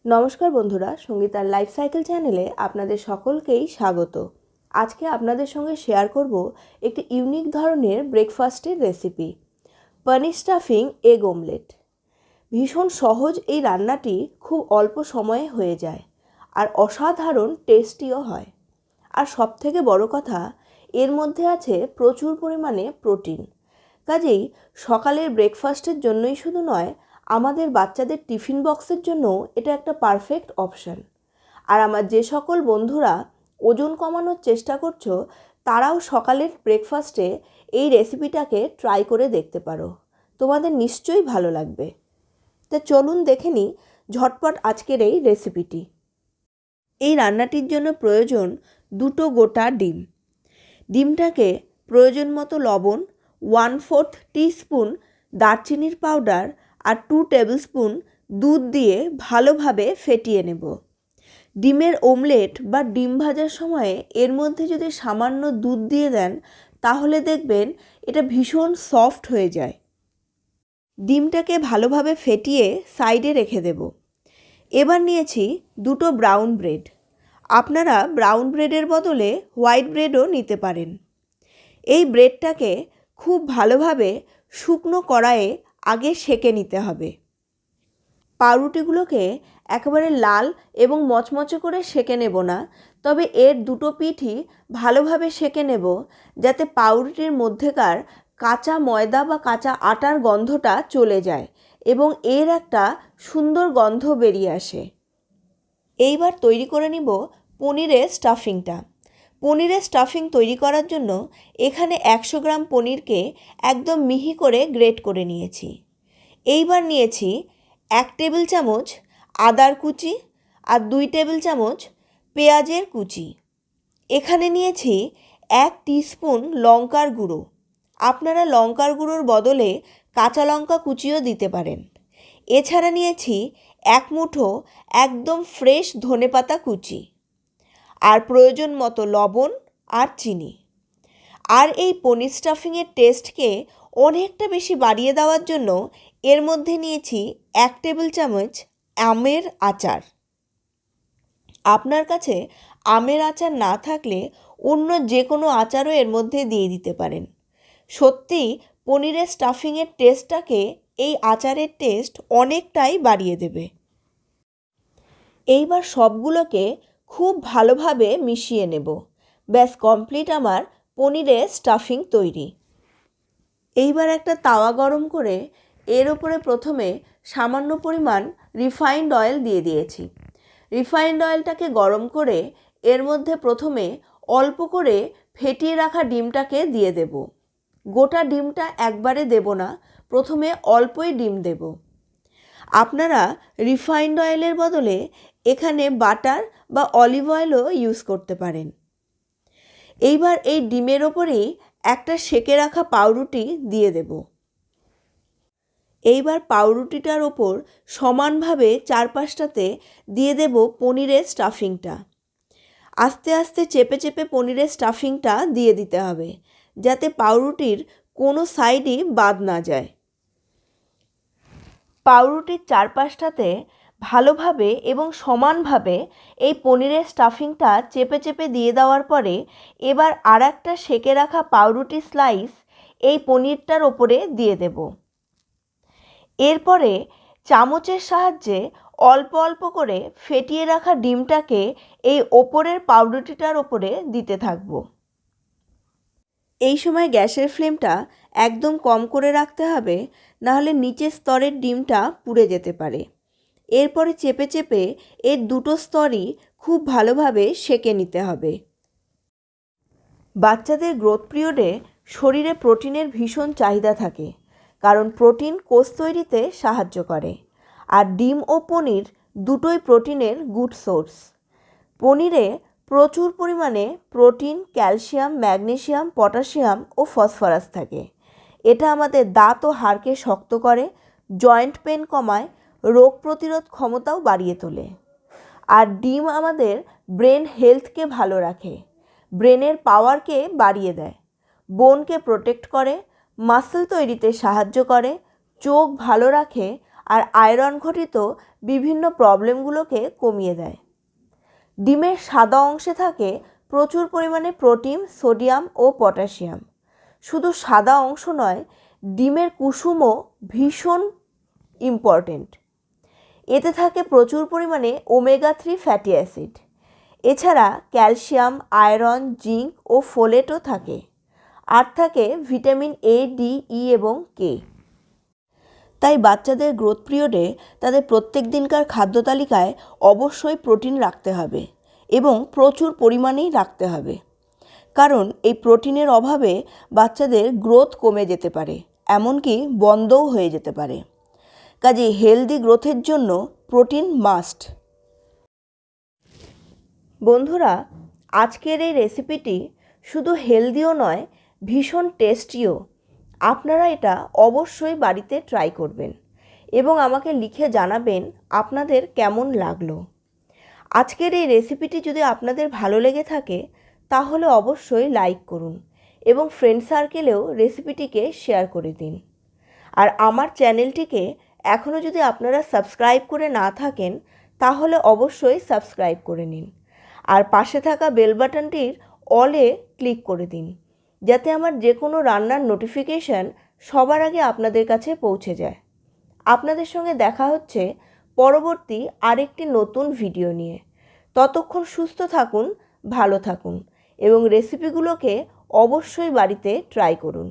নমস্কার বন্ধুরা, সঙ্গীতার life cycle চ্যানেলে আপনাদের সকলকেই স্বাগত। আজকে আপনাদের সঙ্গে শেয়ার করব একটি ইউনিক ধরনের ব্রেকফাস্টের রেসিপি, পনির স্টাফিং এগ অমলেট। ভীষণ সহজ এই রান্নাটি খুব অল্প সময়ে হয়ে যায় আর অসাধারণ টেস্টিও হয়। আর সবথেকে বড় কথা, এর মধ্যে আছে প্রচুর পরিমাণে প্রোটিন। কাজেই সকালের ব্রেকফাস্টের জন্যই শুধু নয়, আমাদের বাচ্চাদের টিফিন বক্সের জন্য এটা একটা পারফেক্ট অপশান। আর আমার যে সকল বন্ধুরা ওজন কমানোর চেষ্টা করছো, তারাও সকালের ব্রেকফাস্টে এই রেসিপিটাকে ট্রাই করে দেখতে পারো। তোমাদের নিশ্চয়ই ভালো লাগবে। তা চলুন দেখে নিই ঝটপট আজকের এই রেসিপিটি। এই রান্নাটির জন্য প্রয়োজন 2 গোটা ডিম। ডিমটাকে প্রয়োজন মতো লবণ, 1/4 টিস্পুন দারচিনির পাউডার আর 2 টেবিলস্পুন দুধ দিয়ে ভালোভাবে ফেটিয়ে নেব। ডিমের অমলেট বা ডিম ভাজার সময়ে এর মধ্যে যদি সামান্য দুধ দিয়ে দেন, তাহলে দেখবেন এটা ভীষণ সফট হয়ে যায়। ডিমটাকে ভালোভাবে ফেটিয়ে সাইডে রেখে দেব। এবার নিয়েছি 2 ব্রাউন ব্রেড। আপনারা ব্রাউন ব্রেডের বদলে হোয়াইট ব্রেডও নিতে পারেন। এই ব্রেডটাকে খুব ভালোভাবে শুকনো কড়াইয়ে আগে সেঁকে নিতে হবে। পাউরুটিগুলোকে একেবারে লাল এবং মচমচে করে সেঁকে নেব না, তবে এর 2 পিঠই ভালোভাবে সেঁকে নেব, যাতে পাউরুটির মধ্যেকার কাঁচা ময়দা বা কাঁচা আটার গন্ধটা চলে যায় এবং এর একটা সুন্দর গন্ধ বেরিয়ে আসে। এইবার তৈরি করে নিব পনিরের স্টাফিংটা। পনিরের স্টাফিং তৈরি করার জন্য এখানে 100 গ্রাম পনিরকে একদম মিহি করে গ্রেট করে নিয়েছি। এইবার নিয়েছি 1 টেবিল চামচ আদার কুচি আর 2 টেবিল চামচ পেঁয়াজের কুচি। এখানে নিয়েছি 1 টিস্পুন লঙ্কার গুঁড়ো। আপনারা লঙ্কার গুঁড়োর বদলে কাঁচা লঙ্কা কুচিও দিতে পারেন। এছাড়া নিয়েছি 1 মুঠো একদম ফ্রেশ ধনেপাতা কুচি আর প্রয়োজন মতো লবণ আর চিনি। আর এই পনির স্টাফিংয়ের টেস্টকে অনেকটা বেশি বাড়িয়ে দেওয়ার জন্য এর মধ্যে নিয়েছি 1 টেবিল চামচ আমের আচার। আপনার কাছে আমের আচার না থাকলে অন্য যে কোনো আচারও এর মধ্যে দিয়ে দিতে পারেন। সত্যিই পনিরের স্টাফিংয়ের টেস্টটাকে এই আচারের টেস্ট অনেকটাই বাড়িয়ে দেবে। এইবার সবগুলোকে খুব ভালোভাবে মিশিয়ে নেব। ব্যাস কমপ্লিট আমার পনিরের স্টাফিং তৈরি। এইবার একটা তাওয়া গরম করে এর ওপরে প্রথমে সামান্য পরিমাণ রিফাইন্ড অয়েল দিয়ে দিয়েছি। রিফাইন্ড অয়েলটাকে গরম করে এর মধ্যে প্রথমে অল্প করে ফেটিয়ে রাখা ডিমটাকে দিয়ে দেব। গোটা ডিমটা একবারে দেব না, প্রথমে অল্পই ডিম দেব। আপনারা রিফাইন্ড অয়েলের বদলে এখানে বাটার বা অলিভ অয়েলও ইউজ করতে পারেন। এইবার এই ডিমের ওপরেই একটা সেঁকে রাখা পাউরুটি দিয়ে দেব। এইবার পাউরুটিটার ওপর সমানভাবে চারপাশটাতে দিয়ে দেব পনিরের স্টাফিংটা। আস্তে আস্তে চেপে চেপে পনিরের স্টাফিংটা দিয়ে দিতে হবে, যাতে পাউরুটির কোনো সাইডই বাদ না যায়। পাউরুটির চারপাশটাতে ভালোভাবে এবং সমানভাবে এই পনিরের স্টাফিংটা চেপে চেপে দিয়ে দেওয়ার পরে এবার আর একটা সেঁকে রাখা পাউরুটি স্লাইস এই পনিরটার ওপরে দিয়ে দেব। এরপরে চামচের সাহায্যে অল্প অল্প করে ফেটিয়ে রাখা ডিমটাকে এই ওপরের পাউরুটিটার ওপরে দিতে থাকব। এই সময় গ্যাসের ফ্লেমটা একদম কম করে রাখতে হবে, নাহলে নিচের স্তরের ডিমটা পুড়ে যেতে পারে। এরপরে চেপে চেপে এর 2 স্তরই খুব ভালোভাবে সেঁকে নিতে হবে। বাচ্চাদের গ্রোথ পিরিয়ডে শরীরে প্রোটিনের ভীষণ চাহিদা থাকে, কারণ প্রোটিন কোষ তৈরিতে সাহায্য করে। আর ডিম ও পনির দুটোই প্রোটিনের গুড সোর্স। পনিরে প্রচুর পরিমাণে প্রোটিন, ক্যালসিয়াম, ম্যাগনেসিয়াম, পটাশিয়াম ও ফসফরাস থাকে। এটা আমাদের দাঁত ও হাড়কে শক্ত করে, জয়েন্ট পেন কমায়, রোগ প্রতিরোধ ক্ষমতাও বাড়িয়ে তোলে। আর ডিম আমাদের ব্রেন হেলথকে ভালো রাখে, ব্রেনের পাওয়ারকে বাড়িয়ে দেয়, বোনকে প্রোটেক্ট করে, মাসল তৈরিতে সাহায্য করে, চোখ ভালো রাখে আর আয়রন ঘটিত বিভিন্ন প্রবলেমগুলোকে কমিয়ে দেয়। ডিমের সাদা অংশে থাকে প্রচুর পরিমাণে প্রোটিন, সোডিয়াম ও পটাশিয়াম। শুধু সাদা অংশ নয়, ডিমের কুসুমও ভীষণ ইম্পর্টেন্ট। এতে থাকে প্রচুর পরিমাণে ওমেগা-3 ফ্যাটি অ্যাসিড। এছাড়া ক্যালসিয়াম, আয়রন, জিঙ্ক ও ফোলেটও থাকে। আর থাকে ভিটামিন এ, ডি, ই এবং কে। তাই বাচ্চাদের গ্রোথ পিরিয়ডে তাদের প্রত্যেক দিনকার খাদ্য তালিকায় অবশ্যই প্রোটিন রাখতে হবে এবং প্রচুর পরিমাণেই রাখতে হবে। কারণ এই প্রোটিনের অভাবে বাচ্চাদের গ্রোথ কমে যেতে পারে, এমনকি বন্ধও হয়ে যেতে পারে। কাজেই হেলদি গ্রোথের জন্য প্রোটিন মাস্ট। বন্ধুরা, আজকের এই রেসিপিটি শুধু হেলদিও নয়, ভীষণ টেস্টিও। আপনারা এটা অবশ্যই বাড়িতে ট্রাই করবেন এবং আমাকে লিখে জানাবেন আপনাদের কেমন লাগলো। আজকের এই রেসিপিটি যদি আপনাদের ভালো লেগে থাকে তাহলে অবশ্যই লাইক করুন এবং ফ্রেন্ড সার্কেলেও রেসিপিটিকে শেয়ার করে দিন। আর আমার চ্যানেলটিকে এখনও যদি আপনারা সাবস্ক্রাইব করে না থাকেন তাহলে অবশ্যই সাবস্ক্রাইব করে নিন। আর পাশে থাকা বেল বাটনটির অলে ক্লিক করে দিন, যাতে আমার যে কোনো রান্নার নোটিফিকেশান সবার আগে আপনাদের কাছে পৌঁছে যায়। আপনাদের সঙ্গে দেখা হচ্ছে পরবর্তী আরেকটি নতুন ভিডিও নিয়ে। ততক্ষণ সুস্থ থাকুন, ভালো থাকুন এবং রেসিপিগুলোকে অবশ্যই বাড়িতে ট্রাই করুন।